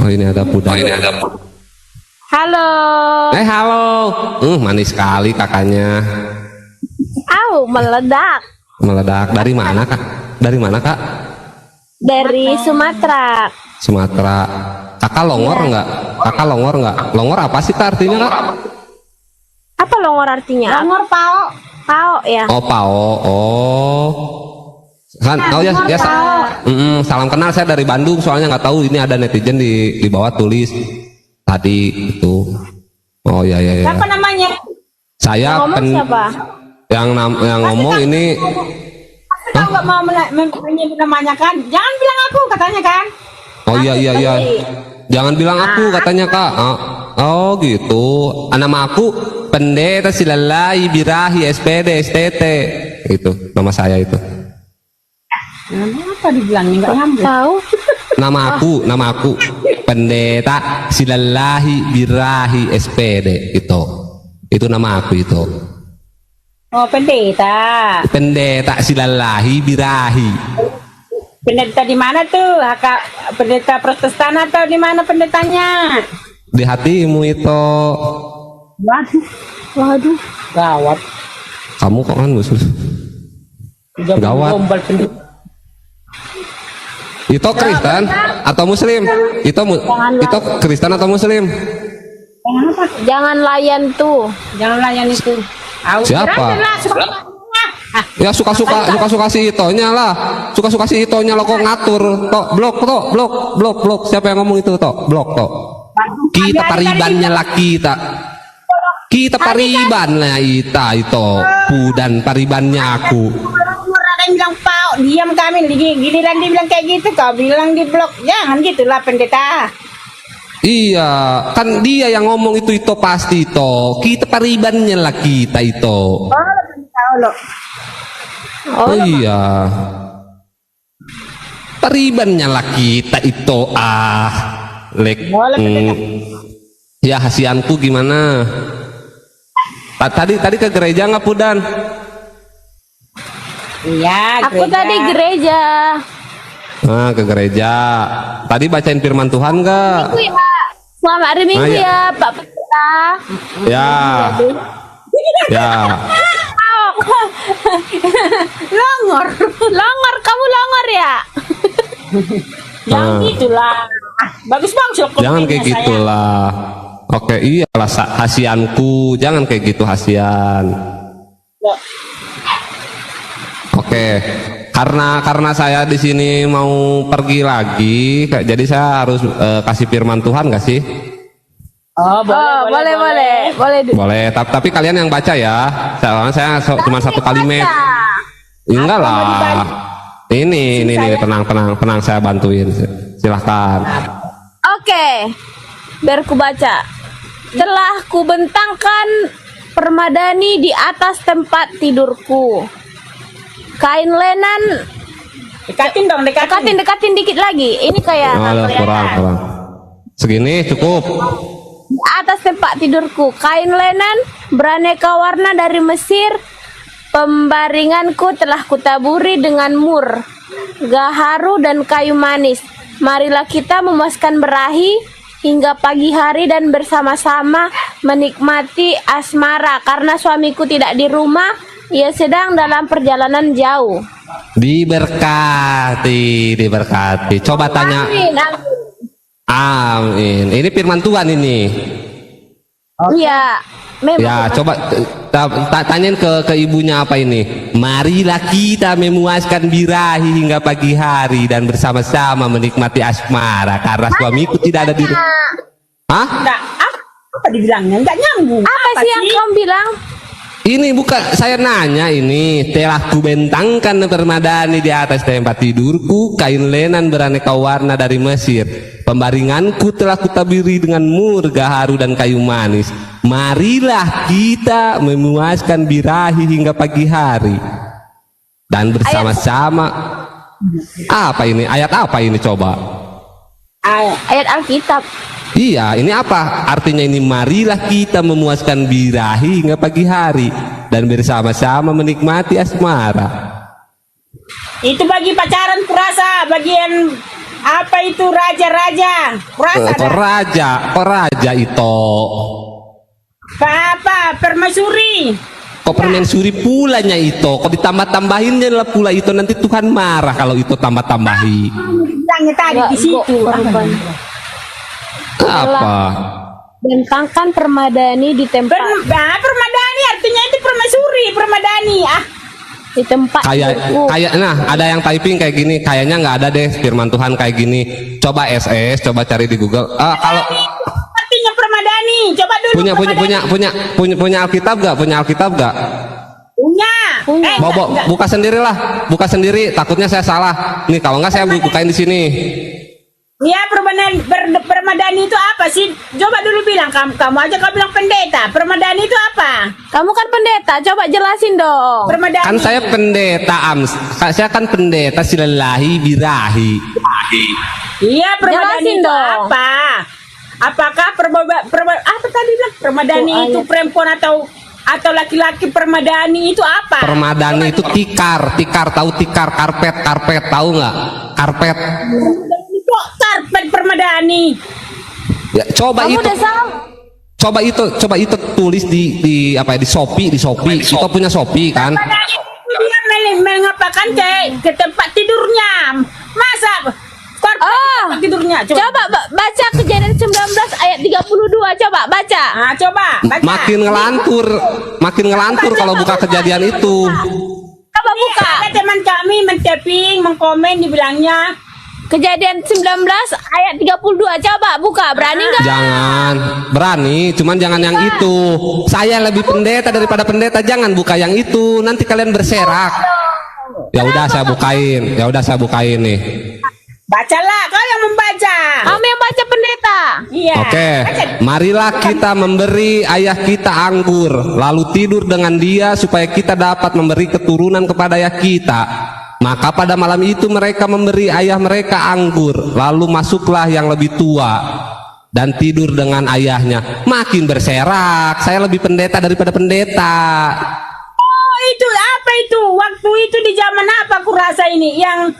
Oh ini ada Pudan. Halo. Halo. Manis sekali kakaknya. Meledak. Meledak. Dari mana kak? Dari mana kak? Dari Sumatera. Sumatera. Kakak longor nggak? Kakak longor nggak? Longor apa sih kak artinya kak? Apa longor artinya? Longor pao. Pao ya. Oh pao. Oh. Oh ya, ya salam kenal, saya dari Bandung, soalnya nggak tahu ini ada netizen di bawah tulis tadi itu. Oh ya. Siapa namanya? Saya siapa? Yang ngomong ini. Kamu nggak mau menyebut namanya kan? Jangan bilang aku katanya kan? Oh iya. Jangan bilang aku katanya kak. Oh gitu. Nama aku Pendeta Silalai Birahi SPD STT. Itu nama saya itu. Apa dibilangnya nggak nyambung? Tahu. Nama aku Pendeta Silallahi Birahi SPD itu nama aku itu. Oh pendeta. Pendeta Silallahi Birahi. Pendeta di mana tuh? Pendeta Protestan atau di mana pendetanya? Di hatimu itu. Waduh. Gawat. Kamu kok kan musuh? Gawat. Itu Kristen atau Muslim? Itu Kristen atau Muslim? Jangan layan tuh. Jangan layan itu. Siapa? Ya suka-suka si itonya lah. Suka-suka si itonya lo kok ngatur. Tok blok. Siapa yang ngomong itu tok? Blok tok. Kita paribannya laki tak. Kita pariban lah itu. Pudan paribannya aku. Bilang pau, diam kami, giliran dia bilang kayak gitu, kau bilang di blok, jangan gitulah pendeta. Iya, kan dia yang ngomong itu pasti itu. Kita paribannya lah kita itu. Oh iya, paribannya lah kita itu Ya hasianku gimana? Tadi ke gereja nggak Pudan? Iya, aku tadi gereja. Ke gereja. Tadi bacain firman Tuhan nggak? Minggu ya. Selamat hari Minggu ya, Pak Pendeta. Ya. Longor, kamu longor ya? Jangan gitulah. Bagus. Jangan kayak gitulah. Oke, iyalah hasianku. Jangan kayak gitu hasian. Oke, karena saya di sini mau pergi lagi, jadi saya harus kasih firman Tuhan nggak sih? Boleh. Tapi kalian yang baca ya, saya cuma satu kalimat. Enggak lah. Ini tenang, saya bantuin. Silahkan. Oke, biar ku baca. Telah ku bentangkan permadani di atas tempat tidurku. Kain lenan, dekatin dikit lagi. Ini kayak kurang. Segini cukup. Di atas tempat tidurku, kain lenan beraneka warna dari Mesir. Pembaringanku telah kutaburi dengan mur, gaharu dan kayu manis. Marilah kita memuaskan birahi hingga pagi hari dan bersama-sama menikmati asmara. Karena suamiku tidak di rumah, ia sedang dalam perjalanan jauh. Diberkati. Coba tanya. Amin. Ini firman Tuhan ini. Iya. Ya, coba tanyain ke ibunya apa ini. Marilah kita memuaskan birahi hingga pagi hari dan bersama-sama menikmati asmara karena suamiku tidak ada di rumah. Hah? Apa dibilangnya? Enggak nyambung. Apa sih yang kamu bilang? Ini bukan saya nanya, ini telah kubentangkan permadani di atas tempat tidurku, kain lenan beraneka warna dari Mesir. Pembaringanku telah kutabiri dengan mur, gaharu dan kayu manis. Marilah kita memuaskan birahi hingga pagi hari dan bersama-sama. Apa ini? Ayat apa ini coba? Ayat Alkitab. Iya, ini apa artinya ini? Marilah kita memuaskan birahi hingga pagi hari dan bersama-sama menikmati asmara. Itu bagi pacaran kurasa, bagian Apa itu raja-raja? Rasa Raja itu. Apa? Permaisuri. Kok permaisuri pulanya itu? Kok ditambah-tambahinnya lah pula itu, nanti Tuhan marah kalau itu tambah-tambahi. Bilangnya tadi di situ. Apa? Bentangkan permadani di tempat Permadani artinya itu permaisuri, permadani. di tempat Kayak nah ada yang typing kayak gini, kayaknya nggak ada deh firman Tuhan kayak gini. Coba coba cari di Google. Kalau Artinya permadani. Coba dulu. punya Alkitab gak? Punya Alkitab gak? Punya. Bobo, buka sendiri. Takutnya saya salah. Nih kalau nggak saya bukain di sini. Ya, permadani itu apa sih? Coba dulu bilang, kamu aja kau bilang pendeta. Permadani itu apa? Kamu kan pendeta, coba jelasin dong. Permadani. Kan saya pendeta saya kan pendeta silalahi birahi. Iya, permadani Jelasin itu dong. apa? Apakah apa tadi bilang? Permadani itu perempuan atau laki-laki? Permadani itu apa? Permadani itu tikar tahu tikar, karpet tahu nggak? Karpet. Kok karpet permadani? Ya, coba Kamu itu. udah salah. Coba itu tulis di apa ya, di Shopee. Kita punya Shopee kan? Permadani itu dia mengapakan ke tempat tidurnya. Masa karpet tempat tidurnya? Coba baca Kejadian 19 ayat 32, coba baca. Coba baca. Makin ngelantur kalau buka Kejadian itu. Coba buka. Ada teman kami men-tapping, mengkomen, dibilangnya Kejadian 19 ayat 32, coba buka. Berani nggak? Jangan, berani, cuman jangan yang itu. Saya lebih pendeta daripada pendeta, jangan buka yang itu. Nanti kalian berserak. Ya udah saya bukain nih. bacalah, kau yang membaca. Kamu yang baca pendeta. Iya. Oke, marilah kita memberi ayah kita anggur, lalu tidur dengan dia supaya kita dapat memberi keturunan kepada ayah kita. Maka pada malam itu mereka memberi ayah mereka anggur, lalu masuklah yang lebih tua dan tidur dengan ayahnya. Makin berserak, saya lebih pendeta daripada pendeta. Oh, itu apa itu? Waktu itu di zaman apa aku rasa ini? Yang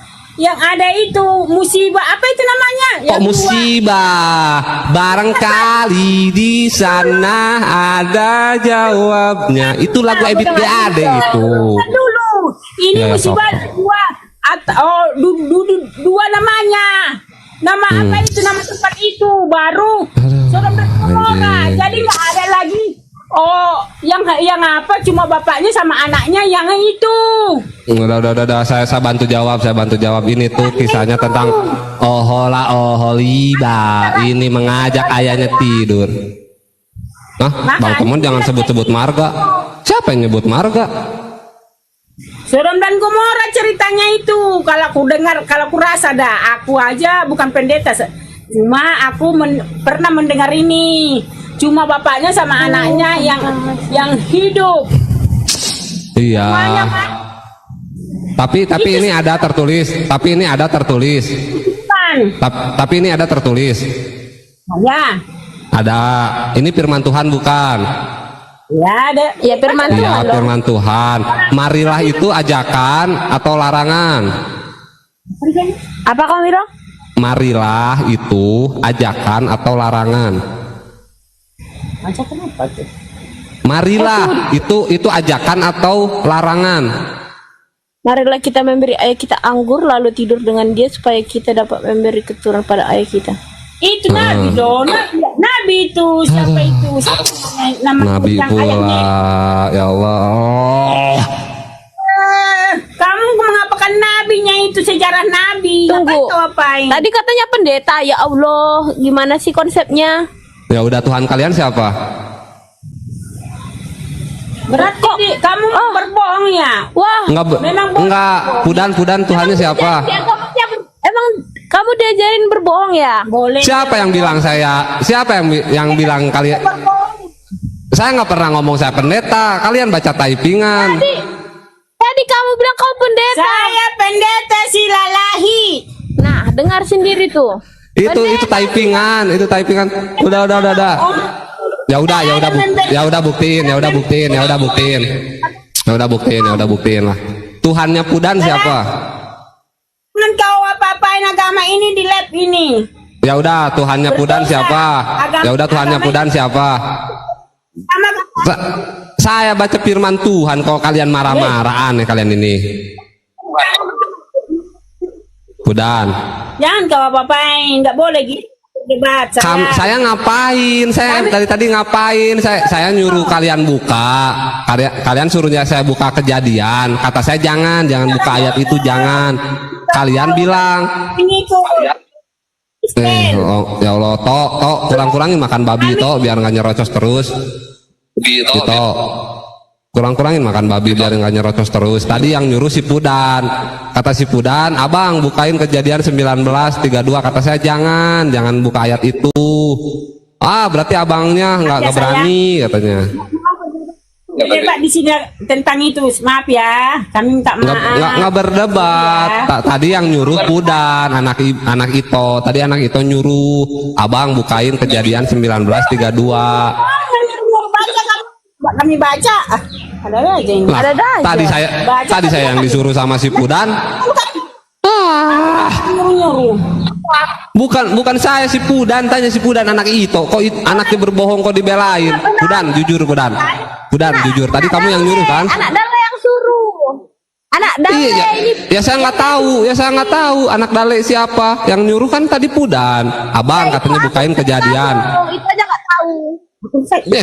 ada itu musibah, apa itu namanya? Kok musibah? Barangkali di sana ada jawabnya. Itu lagu Ebit GAD itu. Dulu, ini Ya, musibah dua namanya. Nama apa itu? Nama tempat itu baru Sodom dan Gomora. Jadi nggak ada lagi. Oh, yang apa? Cuma bapaknya sama anaknya yang itu. Udah, saya bantu jawab. Ini tuh kisahnya tentang Oholiba. Ini mengajak ayahnya tidur. Bang Temun jangan sebut-sebut marga. Siapa yang nyebut marga? Sodom dan Gomora ceritanya itu. Kalau aku dengar, kalau aku rasa aku aja bukan pendeta. Cuma aku pernah mendengar ini. Cuma bapaknya sama anaknya yang hidup. Iya. Tapi ini ada tertulis. Tapi ini ada tertulis. Ya. Ada. Ini firman Tuhan bukan? Ya ada. Ya firman Iya, Tuhan. firman Tuhan. Marilah itu ajakan atau larangan? Apa kamu bilang? Marilah itu ajakan atau larangan? Ajakan apa tuh? Marilah itu ajakan atau larangan? Marilah kita memberi ayah kita anggur lalu tidur dengan dia supaya kita dapat memberi keturunan pada ayah kita. Itu Nabi dong. Nabi itu siapa itu? Nama Nabi yang pula. ayahnya. Ya Allah. Kamu mengapakan nabinya itu, sejarah nabi? Tunggu. Ngapain? Tadi katanya pendeta, ya Allah, gimana sih konsepnya? Ya udah, Tuhan kalian siapa? Berarti kamu berbohong ya? Wah, Enggak. Pudan Tuhannya siapa? emang kamu diajarin berbohong ya? Boleh. Siapa yang bilang saya? Siapa yang bilang kalian? Saya nggak pernah ngomong saya pendeta. Kalian baca typingan. Tadi kamu bilang kau pendeta. Saya pendeta Silalahi. Nah, dengar sendiri tuh. Itu typingan. Udah. Ya udah buktiin lah. Tuhannya Pudan siapa? Jangan kau apa-apain agama ini di lab ini. Ya udah, Tuhannya Pudan siapa? Ya udah, Tuhannya Pudan siapa? Sama Saya baca firman Tuhan, kalau kalian marah-marah aneh kalian ini. Pudan. jangan kau apa-apain, nggak boleh gitu debat. Saya ngapain? Saya dari tadi ngapain? Saya nyuruh kalian buka. Kalian suruhnya saya buka Kejadian. Kata saya jangan buka ayat itu, jangan. Kalian bilang, ya Allah, tok, kurang-kurangin makan babi toh, biar nggak nyerocos terus. Gitu. Kurang-kurangin makan babi biar nggak nyerocos terus. Tadi yang nyuruh si Pudan. Kata si Pudan, abang bukain Kejadian 19:32. Kata saya jangan buka ayat itu. Berarti abangnya nggak berani katanya. Debat di sini tentang itu, maaf ya, kami minta maaf. Nggak berdebat. Tadi yang nyuruh Pudan, anak itu. Tadi anak itu nyuruh, abang bukain Kejadian 19:32. Kami baca, ada aja ini. Nah, tadi saya yang disuruh sama si Pudan. Nyuruh. Bukan saya, si Pudan, tanya si Pudan anak itu. Kok anaknya berbohong kok dibelain? Pudan jujur, Pudan jujur. Tadi kamu yang nyuruh kan? Anak Dale yang suruh. Anak Dale Iya, ini. ya saya nggak tahu anak Dale siapa yang nyuruh kan tadi Pudan. Abang katanya bukain Kejadian. Itu aja nggak tahu. Iya,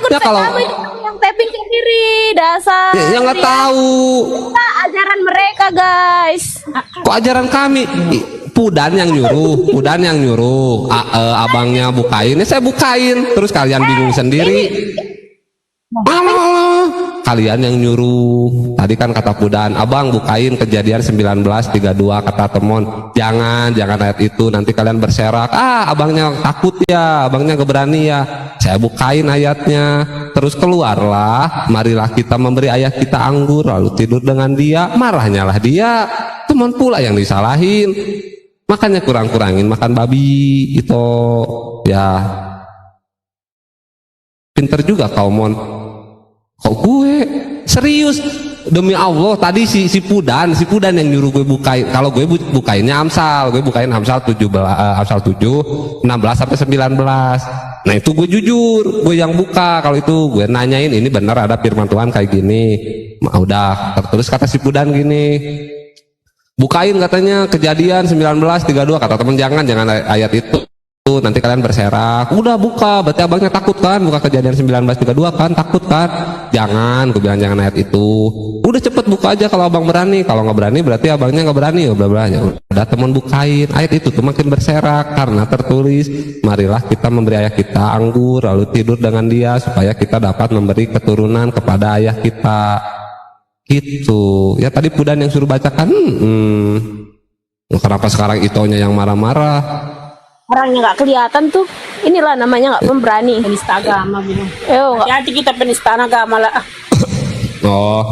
Aku kalau kamu itu yang taping sendiri, dasar. ya nggak tahu. Kita ajaran mereka, guys. Kok ajaran kami? Pudan yang nyuruh. Abangnya bukain, ya saya bukain. Terus kalian bingung sendiri. Kalian yang nyuruh. Tadi kan kata Pudan, abang bukain Kejadian 19:32. Kata Temon, jangan ayat itu, nanti kalian berserak. Abangnya takut ya, abangnya gak berani ya. Saya bukain ayatnya. Terus keluarlah, marilah kita memberi ayah kita anggur, lalu tidur dengan dia. Marahnya lah dia. Temon pula yang disalahin. Makanya kurang-kurangin makan babi itu. Ya, pinter juga kau, Mon. Kok gue serius demi Allah, tadi si Pudan yang nyuruh gue bukain. Kalau gue bukainnya Amsal, gue bukain Amsal 7, 16 sampai 19. Nah itu gue jujur, gue yang buka. Kalau itu gue nanyain, ini benar ada firman Tuhan kayak gini. Udah, terus kata si Pudan gini, bukain katanya Kejadian 19:32. Kata temen jangan ayat itu, nanti kalian berserak. Udah buka, berarti abangnya takut kan buka Kejadian 19:32 kan, takut kan? Jangan, gue bilang jangan ayat itu. Udah cepet buka aja kalau abang berani. Kalau nggak berani berarti abangnya nggak berani. Bla bla. Ya udah, teman bukain ayat itu tuh makin berserak karena tertulis, marilah kita memberi ayah kita anggur lalu tidur dengan dia supaya kita dapat memberi keturunan kepada ayah kita. Gitu. Ya tadi Pudan yang suruh bacakan. Kenapa sekarang itonya yang marah-marah? Orangnya nggak kelihatan tuh. Inilah namanya nggak pemberani. Penista agama bilang. Nggak. Hati kita penista agama lah. Oh,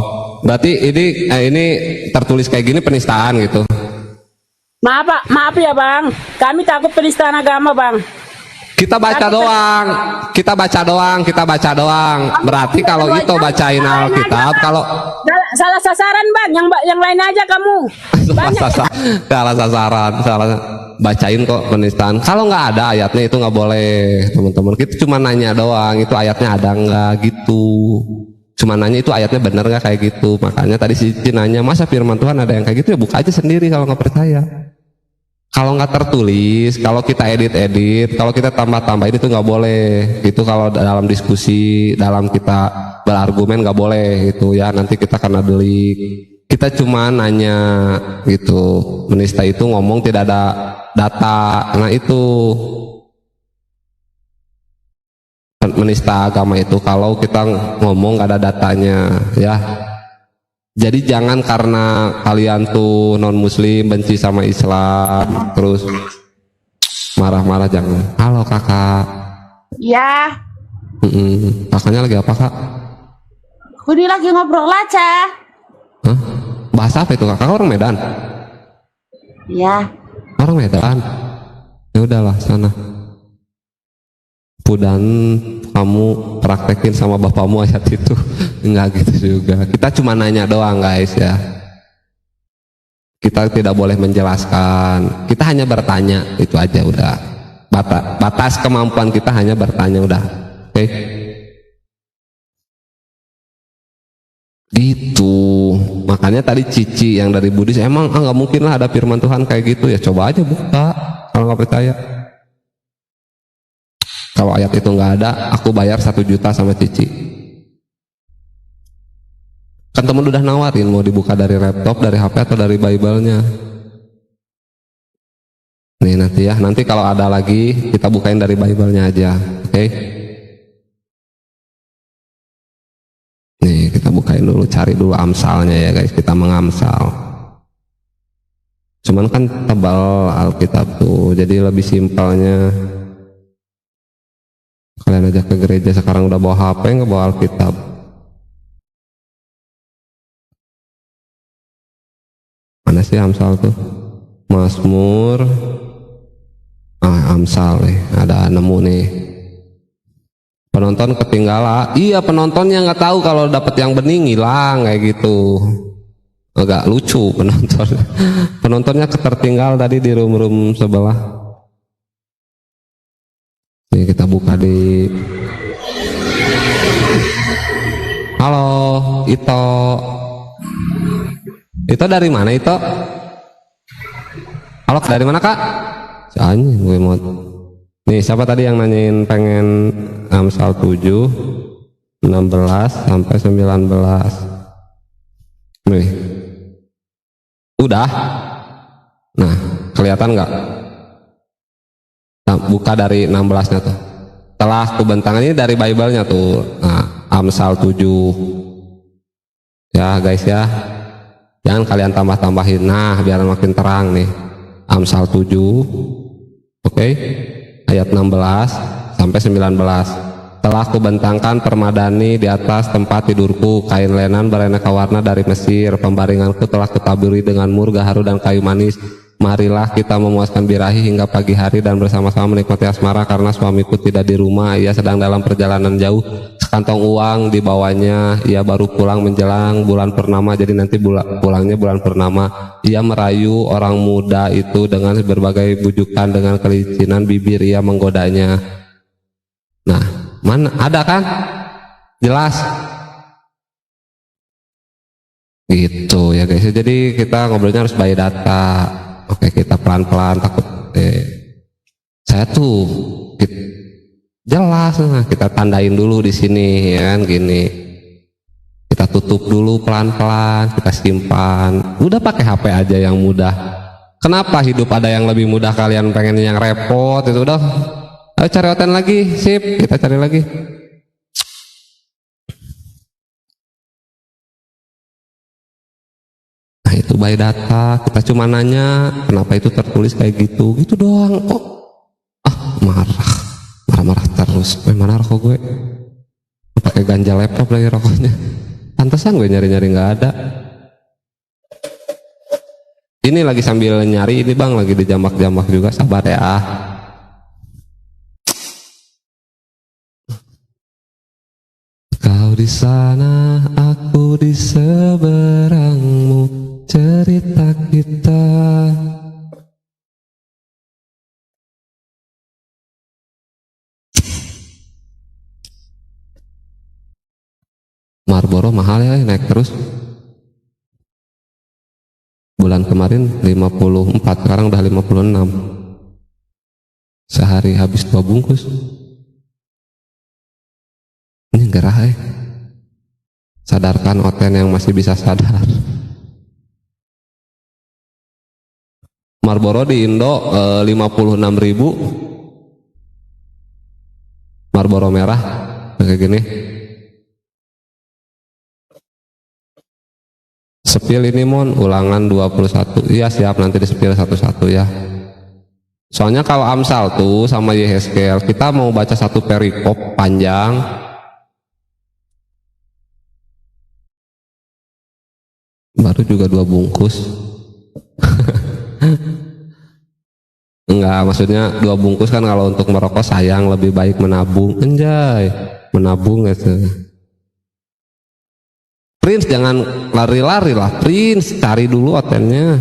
berarti ini tertulis kayak gini penistaan gitu. Maaf ya bang, kami takut penistaan agama bang. Kita baca doang. Berarti kalau itu bacain Alkitab, kalau Salah sasaran bang, yang lain aja kamu. salah sasaran, bacain kok penistaan. Kalau nggak ada ayatnya itu nggak boleh, teman-teman. Kita cuma nanya doang, itu ayatnya ada nggak gitu. Cuma nanya itu ayatnya bener nggak kayak gitu. Makanya tadi si Cici nanya, masa firman Tuhan ada yang kayak gitu? Ya buka aja sendiri kalau nggak percaya. Kalau nggak tertulis, kalau kita edit, kalau kita tambah-tambahin itu nggak boleh. Itu kalau dalam diskusi, dalam kita berargumen nggak boleh itu ya. Nanti kita kena delik. Kita cuma nanya gitu. Penista itu ngomong tidak ada data. Nah itu menista agama itu kalau kita ngomong nggak ada datanya ya. Jadi jangan karena kalian tuh non muslim benci sama Islam terus marah-marah, jangan. Halo kakak. Ya. Kakaknya lagi apa kak? Aku ini lagi ngobrol aja. Hah? Bahasa apa itu kak? Kakak orang Medan? Ya. Orang Medan. Ya udahlah sana. Pudan kamu praktekin sama bapakmu ayat itu. Enggak gitu juga. Kita cuma nanya doang guys ya. Kita tidak boleh menjelaskan, kita hanya bertanya, itu aja udah. Batas kemampuan kita hanya bertanya udah. Oke? Gitu. Makanya tadi Cici yang dari Buddhis, emang nggak mungkin lah ada firman Tuhan kayak gitu ya. Coba aja buka kalau nggak percaya. Kalau ayat itu nggak ada, aku bayar 1 juta sama Cici. Kan temen udah nawarin mau dibuka dari laptop, dari HP atau dari Bible-nya. Nih nanti ya, nanti kalau ada lagi kita bukain dari Bible-nya aja, oke? Nih kita bukain dulu, cari dulu Amsalnya ya guys, kita mengamsal. Cuman kan tebal Alkitab tuh, jadi lebih simpelnya kalian aja ke gereja sekarang udah bawa HP nggak bawa Alkitab. Mana sih Amsal tuh? Mazmur. Amsal nih, ada nemu nih. Penonton ketinggalan. Iya, penontonnya nggak tahu kalau dapat yang bening hilang kayak gitu. Agak lucu penonton. Penontonnya ketertinggal tadi di room sebelah. Nih kita buka di. Halo, Ito. Ito dari mana Ito? Halo, dari mana Kak? Si anjing gue mau. Nih siapa tadi yang nanyain pengen Amsal 7 16 sampai 19. Nih udah. Nah kelihatan nggak? Nah, buka dari 16 nya tuh. Telah kubentang ini dari Bible-nya tuh. Nah, Amsal 7 ya guys ya, jangan kalian tambah-tambahin. Nah biar makin terang nih. Amsal 7 oke? Ayat 16 sampai 19. Telah kubentangkan permadani di atas tempat tidurku, kain lenan beraneka warna dari Mesir, pembaringanku telah kutaburi dengan mur, gaharu dan kayu manis. Marilah kita memuaskan birahi hingga pagi hari dan bersama-sama menikmati asmara, karena suamiku tidak di rumah, ia sedang dalam perjalanan jauh. Sekantong uang dibawanya, ia baru pulang menjelang bulan purnama, jadi nanti pulangnya bulan purnama. Ia merayu orang muda itu dengan berbagai bujukan, dengan kelicinan bibir ia menggodanya. Nah, mana ada kan? Jelas. Gitu ya guys. Jadi kita ngobrolnya harus by data. Oke, kita pelan-pelan, takut saya tuh jelas. Nah, kita tandain dulu di sini ya kan, gini. Kita tutup dulu pelan-pelan, kita simpan. Udah pakai HP aja yang mudah. Kenapa hidup ada yang lebih mudah, kalian pengen yang repot? Itu udah. Ayo cari hotel lagi, sip, kita cari lagi. Nah itu by data, kita cuma nanya kenapa itu tertulis kayak gitu, gitu doang. Oh, marah terus. Mana rokok gue? Pakai ganja laptop lagi rokoknya. Pantesan gue nyari-nyari nggak ada. Ini lagi sambil nyari ini bang, lagi dijambak-jambak juga, sabar ya. Kau di sana, aku di seberangmu, cerita kita. Marlboro mahal ya, naik terus. Bulan kemarin 54, sekarang udah 56. Sehari habis 2 bungkus. Ini gerah ya. Sadarkan Oten yang masih bisa sadar. Marlboro di Indo 56.000. Marlboro merah kayak gini. Sepil ini mon, ulangan 21. Iya siap, nanti di sepil satu-satu ya. Soalnya kalau Amsal tuh sama Yehezkel, kita mau baca satu perikop panjang. Baru juga 2 bungkus. Enggak, maksudnya 2 bungkus kan kalau untuk merokok sayang, lebih baik menabung. Anjay, menabung gitu. Prince jangan lari-lari lah, Prince cari dulu hotelnya.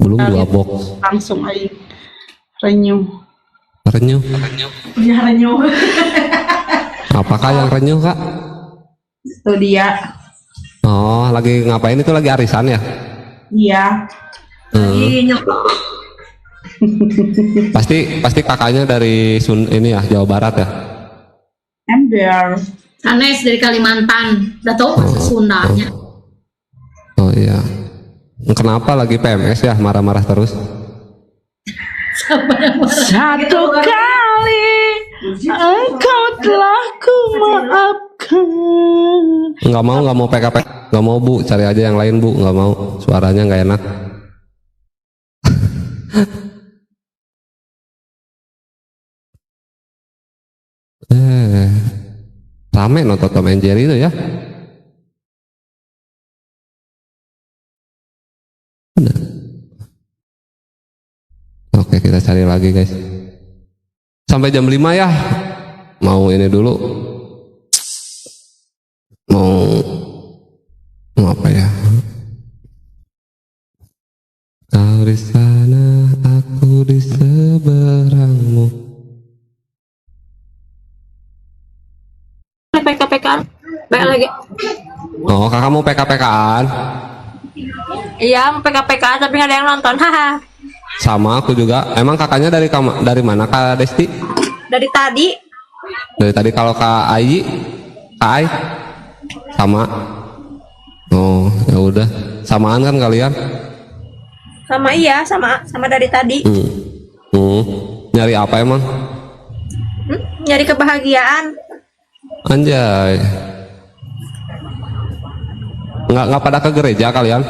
Belum 2 box. Langsung aing renyuh. Renyuh. Ya renyuh. Apakah yang renyuh, Kak? Itu dia. Oh, lagi ngapain itu? Lagi arisan ya? Iya. Pasti kakaknya dari ini ya, Jawa Barat ya? Ember. Anes dari Kalimantan, udah tahu bahasa Sundanya. Oh iya. Kenapa lagi PMS ya, marah-marah terus? Satu kali engkau telah ku maafkan. Nggak mau PKP, nggak mau Bu, cari aja yang lain Bu, nggak mau, suaranya nggak enak. Rame nonton Tom and Jerry itu ya. Oke, kita cari lagi guys. Sampai jam 5 ya. Mau ini dulu. Mau apa ya? Kau di sana, aku di seberangmu. PKPK, baik lagi. Oh, kakak mau PKPK-an? Iya, mau PKPK tapi nggak ada yang nonton. Haha. Sama aku juga. Emang kakaknya dari mana Kak Desti? Dari tadi. Dari tadi. Kalau Kak Ayi, Kak Ai sama. Oh, ya udah. Samaan kan kalian? Sama iya, sama dari tadi. Nyari apa emang? Nyari kebahagiaan. Anjay. Nggak pada ke gereja kalian?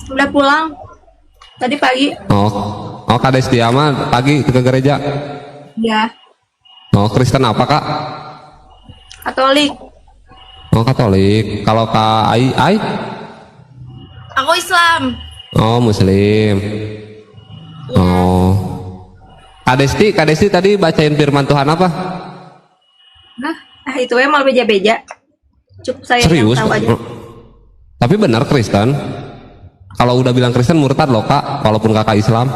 Udah pulang tadi pagi. Oh Kak Desti mah pagi ke gereja. Ya. Oh, Kristen apa Kak? Katolik. Oh, Katolik. Kalau Kak Ai? Aku Islam. Oh, Muslim. Oh. Kak Desti tadi bacain firman Tuhan apa? Nah, itu emang beja-beja. Cukup saya Serius? yang tahu aja. Tapi benar Kristen. Kalau udah bilang Kristen murtad loh Kak, walaupun kakak Islam.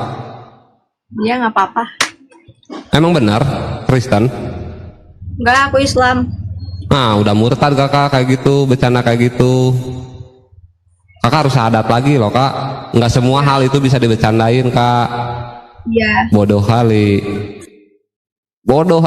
Iya, nggak apa-apa. Emang benar Kristen? Enggak, aku Islam. Nah, udah murtad kakak kayak gitu, bercanda kayak gitu. Kakak harus sadar lagi loh Kak. Nggak semua hal itu bisa dibecandain Kak. Iya. Bodoh kali. Bodoh.